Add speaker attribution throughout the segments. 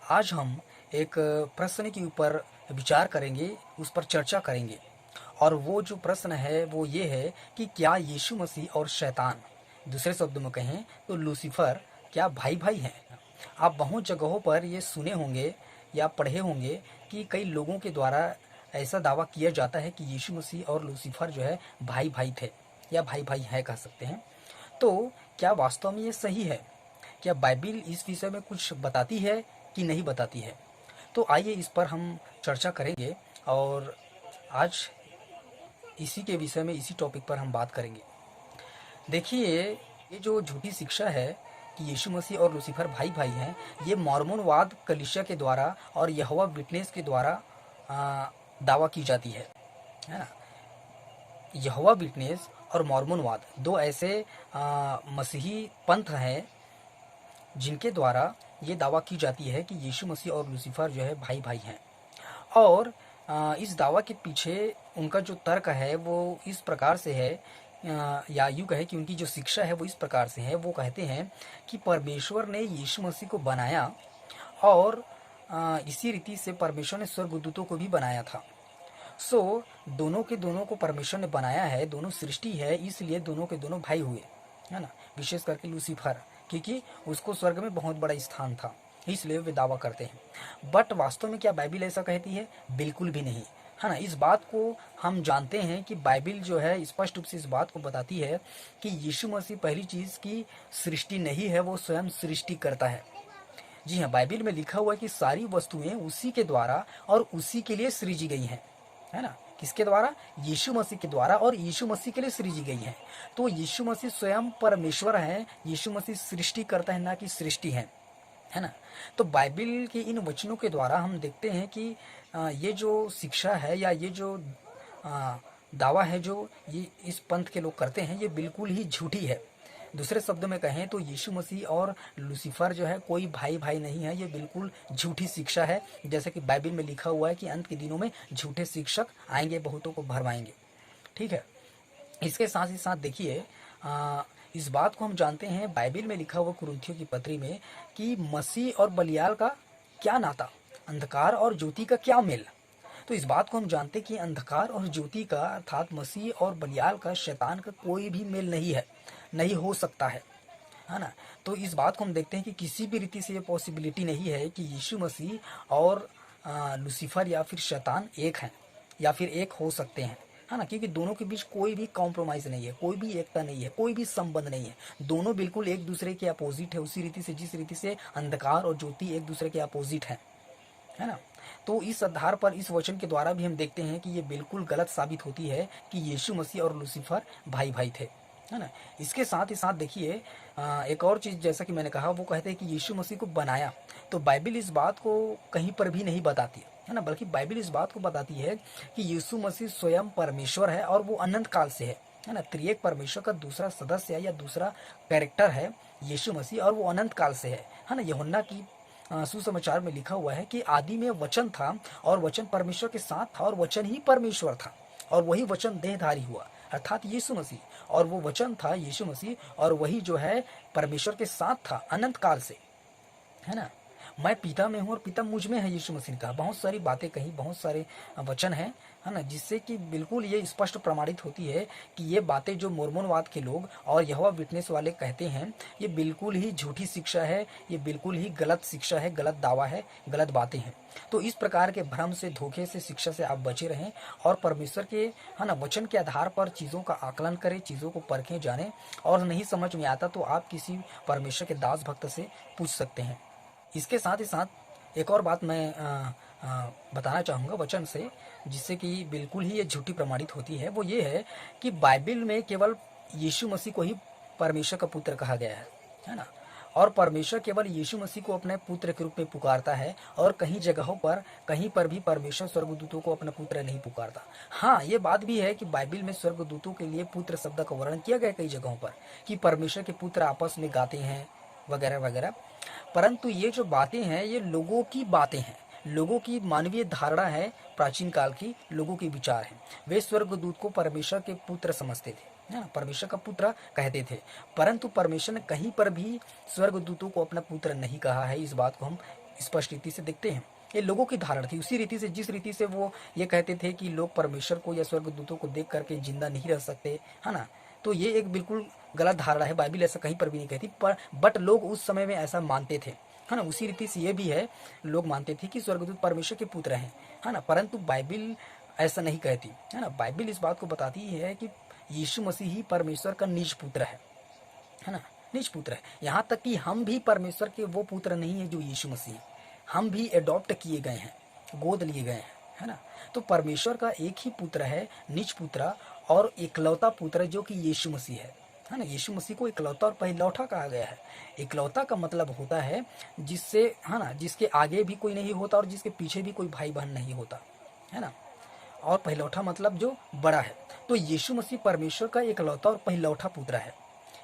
Speaker 1: आज हम एक प्रश्न के ऊपर विचार करेंगे, उस पर चर्चा करेंगे। और वो जो प्रश्न है वो ये है कि क्या यीशु मसीह और शैतान, दूसरे शब्दों में कहें तो लूसीफर, क्या भाई भाई हैं? आप बहुत जगहों पर ये सुने होंगे या पढ़े होंगे कि कई लोगों के द्वारा ऐसा दावा किया जाता है कि यीशु मसीह और लूसीफर जो है भाई भाई थे या भाई भाई है कह सकते हैं। तो क्या वास्तव में ये सही है? क्या बाइबिल इस विषय में कुछ बताती है कि नहीं बताती है? तो आइए इस पर हम चर्चा करेंगे और आज इसी के विषय में, इसी टॉपिक पर हम बात करेंगे। देखिए, ये जो झूठी शिक्षा है कि यीशु मसीह और लूसीफर भाई भाई हैं, ये मॉर्मोनवाद कलीसिया के द्वारा और यहोवा विटनेस के द्वारा दावा की जाती है ना। यहोवा विटनेस और मॉर्मोनवाद दो ऐसे मसीही पंथ हैं जिनके द्वारा ये दावा की जाती है कि यीशु मसीह और लूसीफर जो है भाई भाई हैं। और इस दावा के पीछे उनका जो तर्क है वो इस प्रकार से है, या यूँ कहे कि उनकी जो शिक्षा है वो इस प्रकार से है। वो कहते हैं कि परमेश्वर ने यीशु मसीह को बनाया और इसी रीति से परमेश्वर ने स्वर्गदूतों को भी बनाया था। सो दोनों के दोनों को परमेश्वर ने बनाया है, दोनों सृष्टि है, इसलिए दोनों के दोनों भाई हुए, है ना। विशेष करके लूसीफर, क्योंकि उसको स्वर्ग में बहुत बड़ा स्थान था, इसलिए वे दावा करते हैं। बट वास्तव में क्या बाइबिल ऐसा कहती है? बिल्कुल भी नहीं, है ना। इस बात को हम जानते हैं कि बाइबिल जो है स्पष्ट रूप से इस बात को बताती है कि यीशु मसीह पहली चीज की सृष्टि नहीं है, वो स्वयं सृष्टि करता है। जी हाँ, बाइबिल में लिखा हुआ है कि सारी वस्तुएं उसी के द्वारा और उसी के लिए सृजी गई हैं, है ना। किसके द्वारा? यीशु मसीह के द्वारा और यीशु मसीह के लिए सृजी गई है। तो यीशु मसीह स्वयं परमेश्वर है, यीशु मसीह सृष्टि करता है, ना कि सृष्टि है ना। तो बाइबिल के इन वचनों के द्वारा हम देखते हैं कि ये जो शिक्षा है या ये जो दावा है जो ये इस पंथ के लोग करते हैं, ये बिल्कुल ही झूठी है। दूसरे शब्दों में कहें तो यीशु मसीह और लूसीफर जो है कोई भाई भाई नहीं है, ये बिल्कुल झूठी शिक्षा है। जैसे कि बाइबिल में लिखा हुआ है कि अंत के दिनों में झूठे शिक्षक आएंगे, बहुतों को भरमाएंगे। ठीक है। इसके साथ ही साथ देखिए, इस बात को हम जानते हैं बाइबिल में लिखा हुआ कुरिन्थियों की पत्री में कि मसीह और बलियाल का क्या नाता, अंधकार और ज्योति का क्या मेल। तो इस बात को हम जानते हैं कि अंधकार और ज्योति का, अर्थात मसीह और बलियाल का, शैतान का कोई भी मेल नहीं है, नहीं हो सकता है ना। तो इस बात को हम देखते हैं कि किसी भी रीति से ये पॉसिबिलिटी नहीं है कि यीशु मसीह और लूसीफर या फिर शैतान एक हैं या फिर एक हो सकते हैं, है ना। क्योंकि दोनों के बीच कोई भी कॉम्प्रोमाइज़ नहीं है, कोई भी एकता नहीं है, कोई भी संबंध नहीं है। दोनों बिल्कुल एक दूसरे के अपोजिट है, उसी रीति से जिस रीति से अंधकार और ज्योति एक दूसरे के अपोजिट है ना। तो इस आधार पर इस वचन के द्वारा भी हम देखते हैं कि ये बिल्कुल गलत साबित होती है कि यीशु मसीह और लूसीफर भाई भाई थे, है ना। इसके साथ ही साथ देखिए, एक और चीज़, जैसा कि मैंने कहा, वो कहते हैं कि यीशु मसीह को बनाया। तो बाइबिल इस बात को कहीं पर भी नहीं बताती है ना, बल्कि बाइबिल इस बात को बताती है कि यीशु मसीह स्वयं परमेश्वर है और वो अनंत काल से है ना। त्रिएक परमेश्वर का दूसरा सदस्य है या दूसरा कैरेक्टर है यीशु मसीह, और वो अनंत काल से है ना। यूहन्ना की सुसमाचार में लिखा हुआ है कि आदि में वचन था और वचन परमेश्वर के साथ था और वचन ही परमेश्वर था और वही वचन देहधारी हुआ, अर्थात यीशु मसीह। और वो वचन था यीशु मसीह और वही जो है परमेश्वर के साथ था अनंत काल से, है ना। मैं पिता में हूँ और पिता मुझ में है, यीशु मसीह ने कहा। बहुत सारी बातें कही, बहुत सारे वचन है ना, जिससे कि बिल्कुल ये स्पष्ट प्रमाणित होती है कि ये बातें जो मोर्मोनवाद के लोग और यहोवा विटनेस वाले कहते हैं, ये बिल्कुल ही झूठी शिक्षा है, ये बिल्कुल ही गलत शिक्षा है, गलत दावा है, गलत बातें हैं। तो इस प्रकार के भ्रम से, धोखे से, शिक्षा से आप बचे रहें और परमेश्वर के, है ना, वचन के आधार पर चीज़ों का आकलन करें, चीज़ों को परखें, जानें। और नहीं समझ में आता तो आप किसी परमेश्वर के दास भक्त से पूछ सकते हैं। इसके साथ ही साथ एक और बात मैं बताना चाहूँगा वचन से, जिससे कि बिल्कुल ही ये झूठी प्रमाणित होती है। वो ये है कि बाइबिल में केवल यीशु मसीह को ही परमेश्वर का पुत्र कहा गया है ना। और परमेश्वर केवल यीशु मसीह को अपने पुत्र के रूप में पुकारता है और कहीं जगहों पर, कहीं पर भी परमेश्वर स्वर्गदूतों को अपना पुत्र नहीं पुकारता। हाँ, ये बात भी है कि बाइबिल में स्वर्गदूतों के लिए पुत्र शब्द का वर्णन किया गया कई जगहों पर कि परमेश्वर के पुत्र आपस में गाते हैं वगैरह वगैरह। परंतु ये जो बातें हैं ये लोगों की बातें हैं, लोगों की मानवीय धारणा है, प्राचीन काल की लोगों के विचार हैं। वे स्वर्गदूत को परमेश्वर के पुत्र समझते थे, है ना, परमेश्वर का पुत्र कहते थे। परंतु परमेश्वर ने कहीं पर भी स्वर्गदूतों को अपना पुत्र नहीं कहा है। इस बात को हम स्पष्ट रीति से देखते हैं। ये लोगों की धारणा थी, उसी रीति से जिस रीति से वो ये कहते थे कि लोग परमेश्वर को या स्वर्गदूतों को देख करके जिंदा नहीं रह सकते, है ना। तो ये एक बिल्कुल गलत धारणा है, बाइबिल ऐसा कहीं पर भी नहीं कहती, पर बट लोग उस समय में ऐसा मानते थे, है ना। उसी रीति से ये भी है, लोग मानते थे कि स्वर्गदूत परमेश्वर के पुत्र हैं, है ना। परंतु बाइबिल ऐसा नहीं कहती, है ना। बाइबिल इस बात को बताती है कि यीशु मसीह ही परमेश्वर का निज पुत्र है ना, निज पुत्र है। यहाँ तक कि हम भी परमेश्वर के वो पुत्र नहीं है जो यीशु मसीह है, हम भी एडॉप्ट किए गए हैं, गोद लिए गए हैं, है ना। तो परमेश्वर का एक ही पुत्र है, निज पुत्र और इकलौता पुत्र, जो कि यीशु मसीह है ना। यीशु मसीह को इकलौता और पहिलौठा कहा गया है। इकलौता का मतलब होता है जिससे, है ना, जिसके आगे भी कोई नहीं होता और जिसके पीछे भी कोई भाई बहन नहीं होता, है ना। और पहिलौठा मतलब जो बड़ा है। तो यीशु मसीह परमेश्वर का इकलौता और पहिलौठा पुत्र है।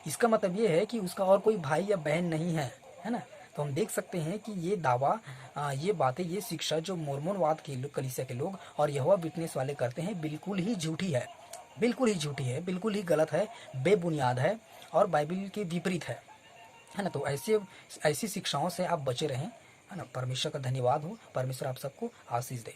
Speaker 1: इसका मतलब ये है कि उसका और कोई भाई या बहन नहीं है ना। तो हम देख सकते हैं कि ये दावा, ये बातें, ये शिक्षा जो मोर्मोनवाद के लोग, कलीसिया के लोग और यहोवा विटनेस वाले करते हैं, बिल्कुल ही झूठी है, बिल्कुल ही झूठी है, बिल्कुल ही गलत है, बेबुनियाद है और बाइबिल के विपरीत है ना। तो ऐसी शिक्षाओं से आप बचे रहें, है ना। परमेश्वर का धन्यवाद हो, परमेश्वर आप सबको आशीष दे।